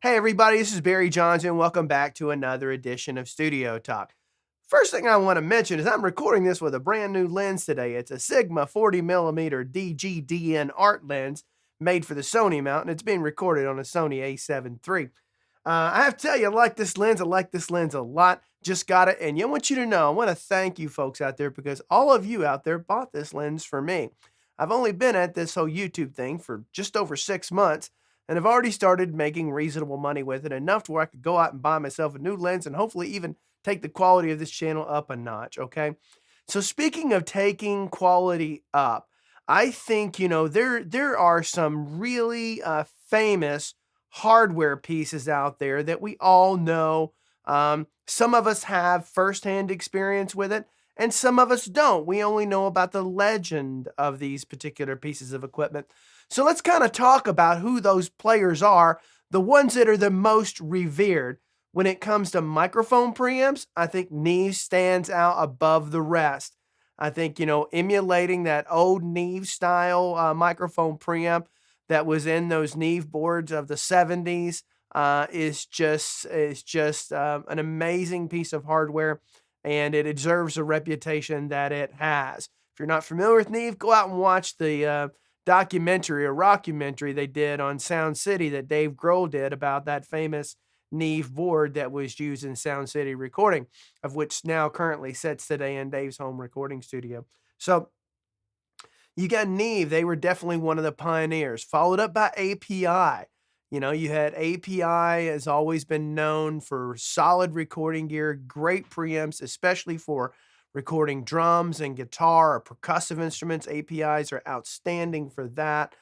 Hey everybody, this is Barry Johnson. Welcome back to another edition of Studio Talk. First thing I want to mention is I'm recording this with a brand new lens today. It's a Sigma 40mm DGDN art lens made for the Sony mount, and it's being recorded on a Sony a7 III. I have to tell you, I like this lens. I like this lens a lot. Just got it, and I want you to know, I want to thank you folks out there because all of you out there bought this lens for me. I've only been at this whole YouTube thing for just over 6 months, and I've already started making reasonable money with it, enough to where I could go out and buy myself a new lens and hopefully even take the quality of this channel up a notch, okay? So speaking of taking quality up, I think, there are some really famous hardware pieces out there that we all know. Some of us have firsthand experience with it, and some of us don't. We only know about the legend of these particular pieces of equipment. So let's kind of talk about who those players are, the ones that are the most revered. When it comes to microphone preamps, I think Neve stands out above the rest. I think, emulating that old Neve style microphone preamp that was in those Neve boards of the 70s is just an amazing piece of hardware, and it deserves a reputation that it has. If you're not familiar with Neve, go out and watch the documentary or rockumentary they did on Sound City that Dave Grohl did about that famous Neve board that was used in Sound City recording, of which now currently sits today in Dave's home recording studio. So you got Neve, they were definitely one of the pioneers, followed up by API. You had API has always been known for solid recording gear, great preamps, especially for recording drums and guitar or percussive instruments. APIs are outstanding for that.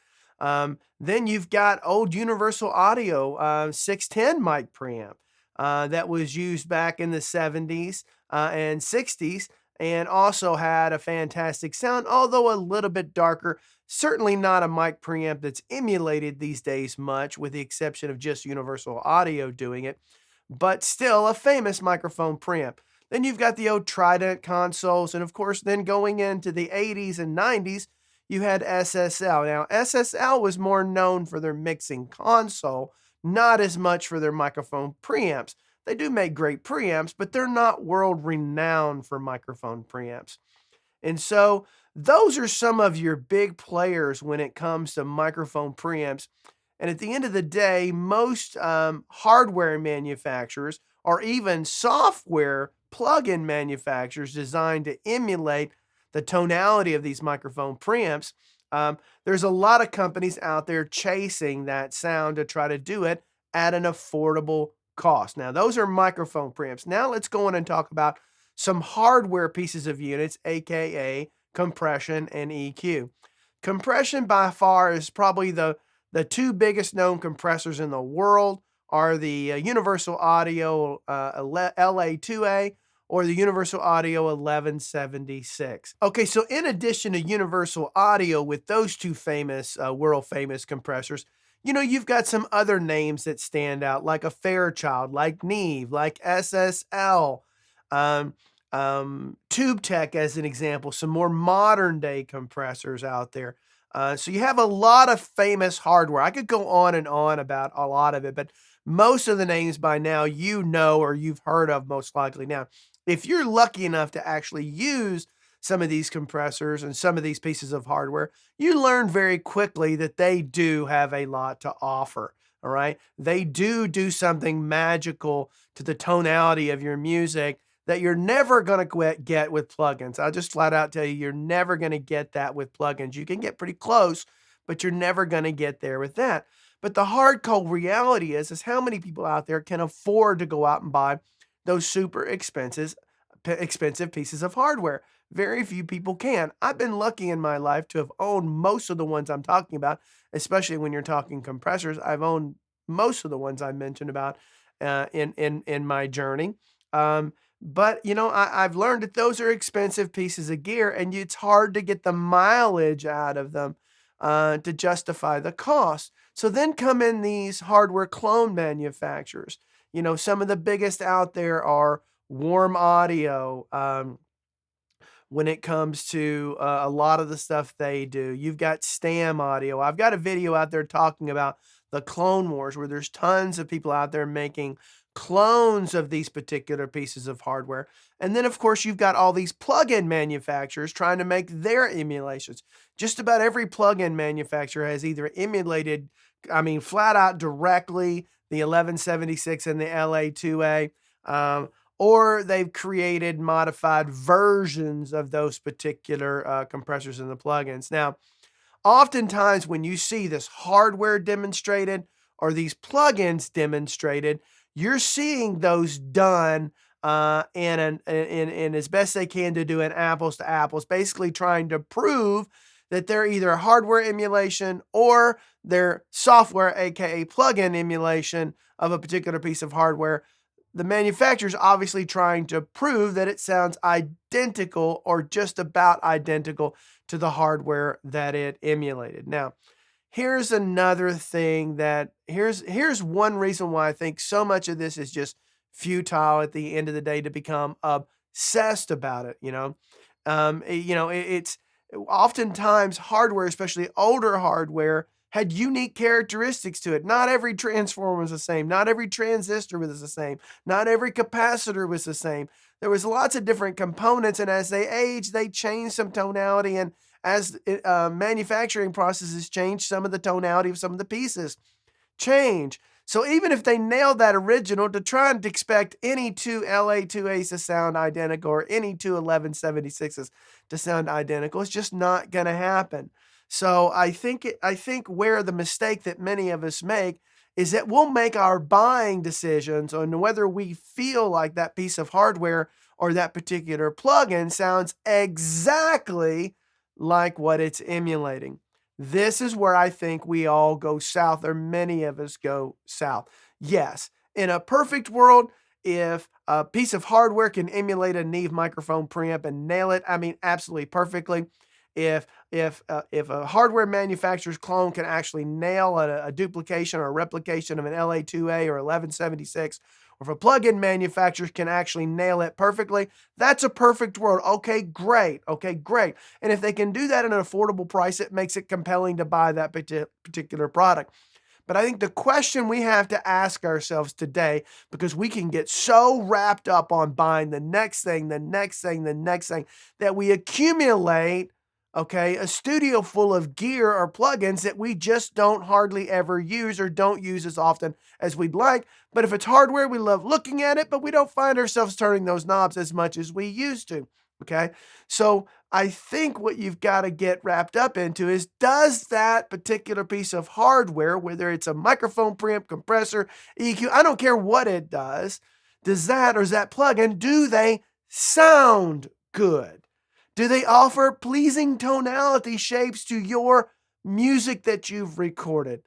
Then you've got old Universal Audio 610 mic preamp that was used back in the 70s and 60s, and also had a fantastic sound, although a little bit darker. Certainly not a mic preamp that's emulated these days much, with the exception of just Universal Audio doing it, but still a famous microphone preamp. Then you've got the old Trident consoles, and of course, then going into the 80s and 90s, you had SSL. Now, SSL was more known for their mixing console, not as much for their microphone preamps. They do make great preamps, but they're not world renowned for microphone preamps. And so those are some of your big players when it comes to microphone preamps. And at the end of the day, most hardware manufacturers or even software plug-in manufacturers designed to emulate the tonality of these microphone preamps, there's a lot of companies out there chasing that sound to try to do it at an affordable cost. Now, those are microphone preamps. Now let's go on and talk about some hardware pieces of units, aka compression and EQ. Compression by far is probably the two biggest known compressors in the world are the Universal Audio LA2A or the Universal Audio 1176. Okay, so in addition to Universal Audio with those two famous, world famous compressors, you've got some other names that stand out, like a Fairchild, like Neve, like SSL, um, Tube Tech as an example, some more modern day compressors out there. So you have a lot of famous hardware. I could go on and on about a lot of it, but most of the names by now you know or you've heard of most likely. Now, if you're lucky enough to actually use some of these compressors and some of these pieces of hardware, you learn very quickly that they do have a lot to offer. All right. They do something magical to the tonality of your music that you're never going to get with plugins. I'll just flat out tell you, you're never going to get that with plugins. You can get pretty close, but you're never going to get there with that. But the hardcore reality is how many people out there can afford to go out and buy those super expensive pieces of hardware? Very few people can. I've been lucky in my life to have owned most of the ones I'm talking about, especially when you're talking compressors. I've owned most of the ones I mentioned about in my journey. But I've learned that those are expensive pieces of gear, and it's hard to get the mileage out of them to justify the cost. So then come in these hardware clone manufacturers. Some of the biggest out there are Warm Audio. When it comes to a lot of the stuff they do, you've got Stam Audio. I've got a video out there talking about the clone wars, where there's tons of people out there making clones of these particular pieces of hardware. And then, of course, you've got all these plug-in manufacturers trying to make their emulations. Just about every plug-in manufacturer has either emulated, I mean, flat out directly the 1176 and the LA2A, or they've created modified versions of those particular compressors and the plugins. Now, oftentimes when you see this hardware demonstrated or these plugins demonstrated, you're seeing those done in as best they can to do an apples to apples, basically trying to prove that they're either hardware emulation or their software, aka plugin emulation of a particular piece of hardware. The manufacturer's obviously trying to prove that it sounds identical or just about identical to the hardware that it emulated. Now, here's another thing that here's one reason why I think so much of this is just futile at the end of the day to become obsessed about it, it's oftentimes hardware, especially older hardware, had unique characteristics to it. Not every transformer was the same. Not every transistor was the same. Not every capacitor was the same. There was lots of different components, and as they aged, they changed some tonality, and as manufacturing processes change, some of the tonality of some of the pieces change. So even if they nailed that original, to try and expect any two LA2As to sound identical or any two 1176s to sound identical, it's just not going to happen. So I think where the mistake that many of us make is that we'll make our buying decisions on whether we feel like that piece of hardware or that particular plugin sounds exactly like what it's emulating. This is where I think we all go south, or many of us go south. Yes, in a perfect world, if a piece of hardware can emulate a Neve microphone preamp and nail it, I mean, absolutely perfectly. If a hardware manufacturer's clone can actually nail a duplication or a replication of an LA2A or 1176, or if a plug-in manufacturer can actually nail it perfectly, that's a perfect world. Okay, great. Okay, great. And if they can do that at an affordable price, it makes it compelling to buy that particular product. But I think the question we have to ask ourselves today, because we can get so wrapped up on buying the next thing, the next thing, the next thing, that we accumulate, okay, a studio full of gear or plugins that we just don't hardly ever use or don't use as often as we'd like. But if it's hardware, we love looking at it, but we don't find ourselves turning those knobs as much as we used to, okay? So I think what you've got to get wrapped up into is, does that particular piece of hardware, whether it's a microphone preamp, compressor, EQ, I don't care what it does that, or is that plugin, do they sound good? Do they offer pleasing tonality shapes to your music that you've recorded?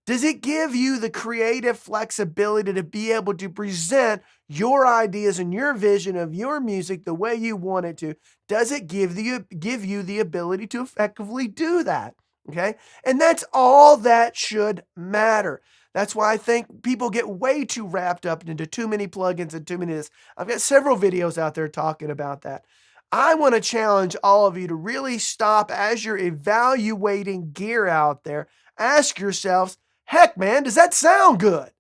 Does it give you the creative flexibility to be able to present your ideas and your vision of your music the way you want it to? Does it give you the ability to effectively do that? Okay? And that's all that should matter. That's why I think people get way too wrapped up into too many plugins and too many of this. I've got several videos out there talking about that. I want to challenge all of you to really stop as you're evaluating gear out there. Ask yourselves, heck, man, does that sound good?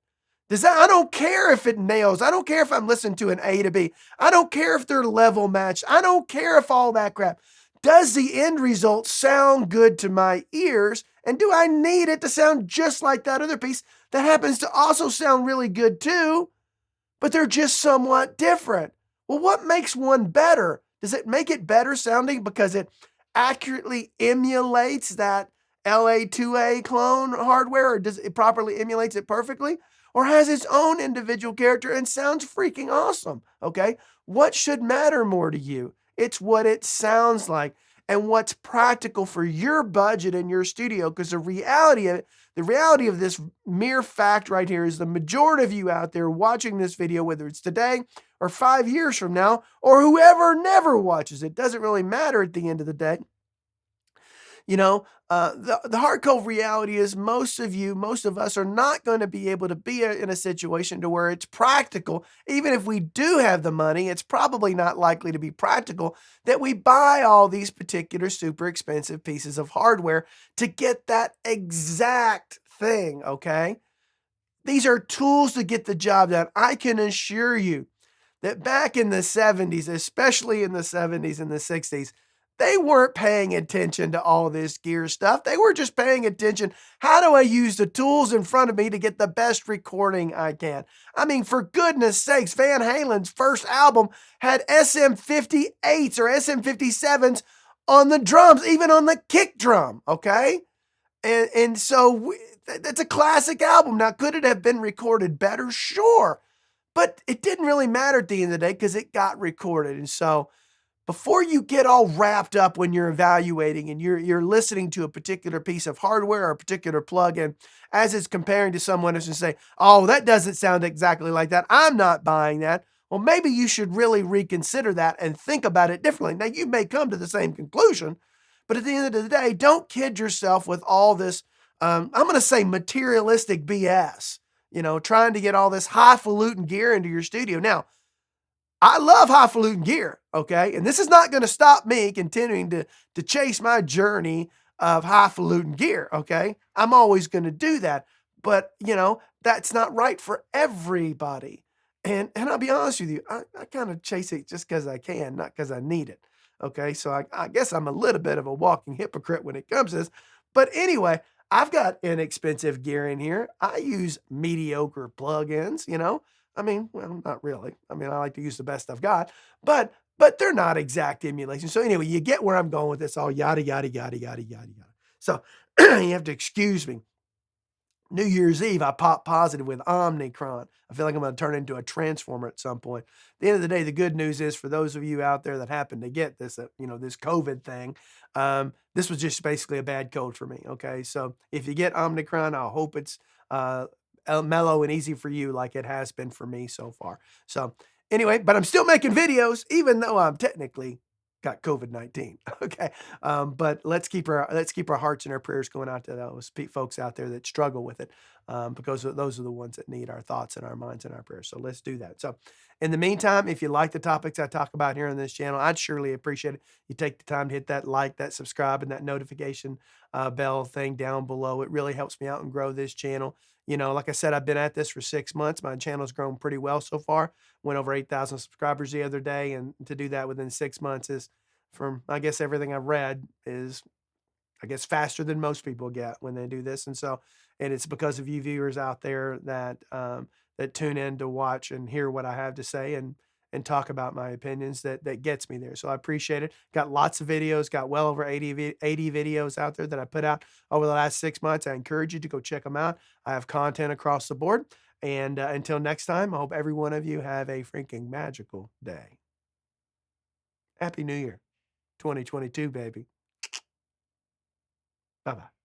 I don't care if it nails. I don't care if I'm listening to an A to B. I don't care if they're level matched. I don't care if all that crap. Does the end result sound good to my ears? And do I need it to sound just like that other piece that happens to also sound really good too, but they're just somewhat different? Well, what makes one better? Does it make it better sounding because it accurately emulates that LA2A clone hardware, or does it properly emulates it perfectly, or has its own individual character and sounds freaking awesome? Okay, what should matter more to you? It's what it sounds like and what's practical for your budget and your studio, because the reality of this mere fact right here is the majority of you out there watching this video, whether it's today or 5 years from now, or whoever never watches it, doesn't really matter at the end of the day. The hard cold reality is most of us are not going to be able to be in a situation to where it's practical. Even if we do have the money, it's probably not likely to be practical that we buy all these particular super expensive pieces of hardware to get that exact thing, okay? These are tools to get the job done. I can assure you that back in the 70s, especially in the 70s and the 60s, they weren't paying attention to all this gear stuff. They were just paying attention. How do I use the tools in front of me to get the best recording I can? I mean, for goodness sakes, Van Halen's first album had SM58s or SM57s on the drums, even on the kick drum, okay? And so that's a classic album. Now, could it have been recorded better? Sure. But it didn't really matter at the end of the day because it got recorded. And so before you get all wrapped up when you're evaluating and you're listening to a particular piece of hardware or a particular plugin, as it's comparing to someone else and say, oh, that doesn't sound exactly like that, I'm not buying that. Well, maybe you should really reconsider that and think about it differently. Now, you may come to the same conclusion, but at the end of the day, don't kid yourself with all this, I'm going to say materialistic BS, trying to get all this highfalutin gear into your studio. Now, I love highfalutin gear, okay? And this is not going to stop me continuing to chase my journey of highfalutin gear, okay? I'm always going to do that. But, that's not right for everybody. And I'll be honest with you, I kind of chase it just because I can, not because I need it. Okay. So I guess I'm a little bit of a walking hypocrite when it comes to this. But anyway, I've got inexpensive gear in here. I use mediocre plugins. I mean, well, not really. I mean, I like to use the best I've got, but they're not exact emulations. So anyway, you get where I'm going with this, all yada yada yada yada yada yada. So you have to excuse me. New Year's Eve, I popped positive with Omicron. I feel like I'm going to turn into a transformer at some point. At the end of the day, the good news is for those of you out there that happen to get this, this COVID thing, this was just basically a bad cold for me. Okay. So if you get Omicron, I hope it's mellow and easy for you like it has been for me so far. So anyway, but I'm still making videos, even though I'm technically got COVID-19. Okay. But let's keep our hearts and our prayers going out to those folks out there that struggle with it. Because those are the ones that need our thoughts and our minds and our prayers. So let's do that. So in the meantime, if you like the topics I talk about here on this channel, I'd surely appreciate it. You take the time to hit that like, that subscribe, and that notification bell thing down below. It really helps me out and grow this channel. Like I said, I've been at this for 6 months. My channel's grown pretty well so far. Went over 8,000 subscribers the other day. And to do that within 6 months is, from, I guess, everything I've read, is, I guess, faster than most people get when they do this. And it's because of you viewers out there that tune in to watch and hear what I have to say and talk about my opinions that gets me there. So I appreciate it. Got lots of videos, got well over 80 videos out there that I put out over the last 6 months. I encourage you to go check them out. I have content across the board. And until next time, I hope every one of you have a freaking magical day. Happy New Year, 2022, baby. Bye-bye.